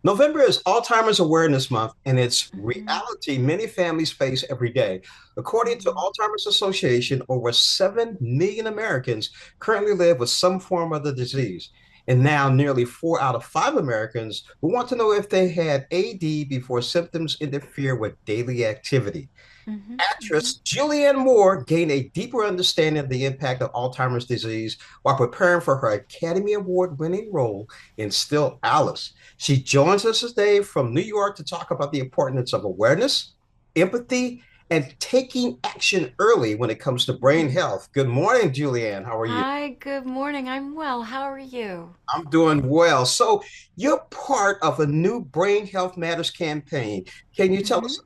November is Alzheimer's Awareness Month, and it's Hmm. reality many families face every day. According to Hmm. Alzheimer's Association, over 7 million Americans currently live with some form of the disease. And now nearly 4 out of 5 Americans will want to know if they had AD before symptoms interfere with daily activity. Hmm. Hmm. Actress Julianne Moore gained a deeper understanding of the impact of Alzheimer's disease while preparing for her Academy Award winning role in Still Alice. She joins us today from New York to talk about the importance of awareness, empathy, and taking action early when it comes to brain health. Good morning, Julianne. How are you? Hi, good morning. I'm well. How are you? I'm doing well. So, you're part of a new Brain Health Matters campaign. Can you tell Hmm. us?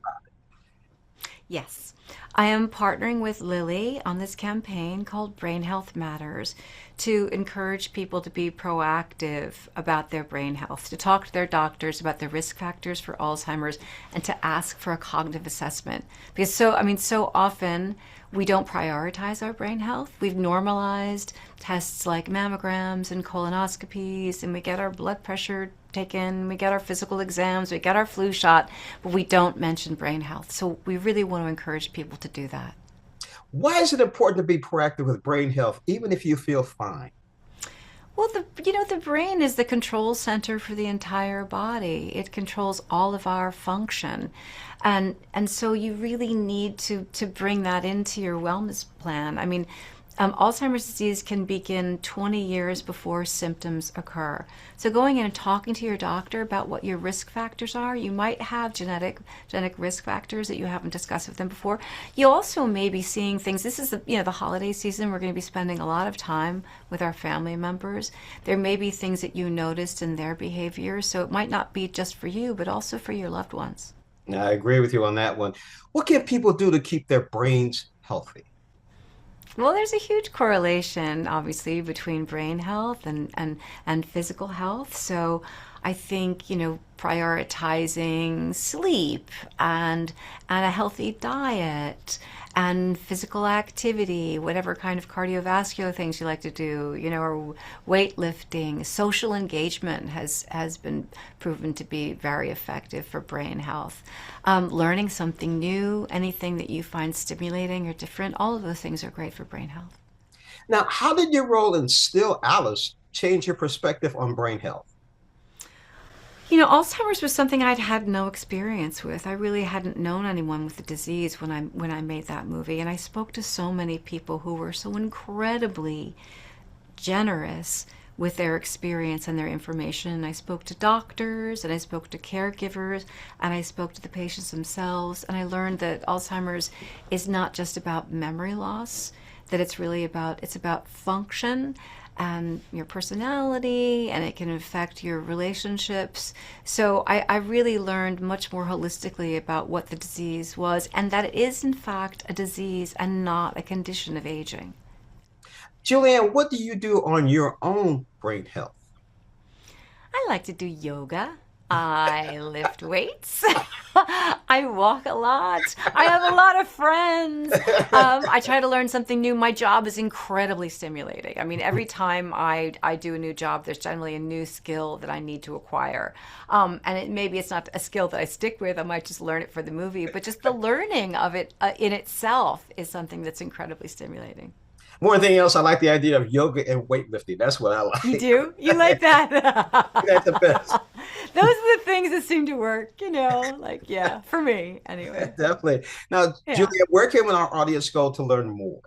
Yes, I am partnering with Lilly on this campaign called Brain Health Matters to encourage people to be proactive about their brain health, to talk to their doctors about the risk factors for Alzheimer's, and to ask for a cognitive assessment. Because so often we don't prioritize our brain health. We've normalized tests like mammograms and colonoscopies, and we get our blood pressure taken, we get our physical exams, we get our flu shot, but we don't mention brain health. So we really want to encourage people to do that. Why is it important to be proactive with brain health, even if you feel fine? Well, the brain is the control center for the entire body. It controls all of our function. And so you really need to bring that into your wellness plan. I mean, Alzheimer's disease can begin 20 years before symptoms occur. So going in and talking to your doctor about what your risk factors are, you might have genetic risk factors that you haven't discussed with them before. You also may be seeing things. This is the holiday season. We're going to be spending a lot of time with our family members. There may be things that you noticed in their behavior, so it might not be just for you, but also for your loved ones. I agree with you on that one. What can people do to keep their brains healthy? Well, there's a huge correlation, obviously, between brain health and physical health. So I think, prioritizing sleep and a healthy diet and physical activity, whatever kind of cardiovascular things you like to do, or weightlifting, social engagement has been proven to be very effective for brain health. Learning something new, anything that you find stimulating or different, all of those things are great for brain health. Now, how did your role in Still Alice change your perspective on brain health? Alzheimer's was something I'd had no experience with. I really hadn't known anyone with the disease when I made that movie, and I spoke to so many people who were so incredibly generous with their experience and their information. And I spoke to doctors, and I spoke to caregivers, and I spoke to the patients themselves, and I learned that Alzheimer's is not just about memory loss, that it's about function and your personality, and it can affect your relationships. So I really learned much more holistically about what the disease was, and that it is in fact a disease and not a condition of aging. Julianne, what do you do on your own brain health? I like to do yoga. I lift weights. I walk a lot. I have a lot of friends. I try to learn something new. My job is incredibly stimulating. I mean, every time I do a new job, there's generally a new skill that I need to acquire. And maybe it's not a skill that I stick with. I might just learn it for the movie, but just the learning of it in itself is something that's incredibly stimulating. More than anything else, I like the idea of yoga and weightlifting. That's what I You like. do? You like that? That's the best. Those are the things that seem to work, like, yeah, for me anyway. Definitely. Now, Yeah. Julianne, where can our audience go to learn more?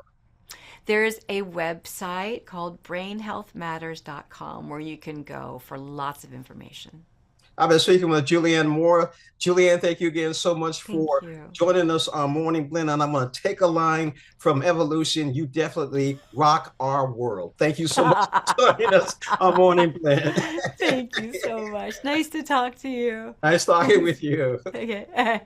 There's a website called brainhealthmatters.com where you can go for lots of information. I've been speaking with Julianne Moore. Julianne, thank you again so much Thank for you. joining us on Morning Blend. And I'm going to take a line from Evolution. You definitely rock our world. Thank you so much for joining us on Morning Blend. Thank you so much. Nice to talk to you. Nice talking with you. Okay.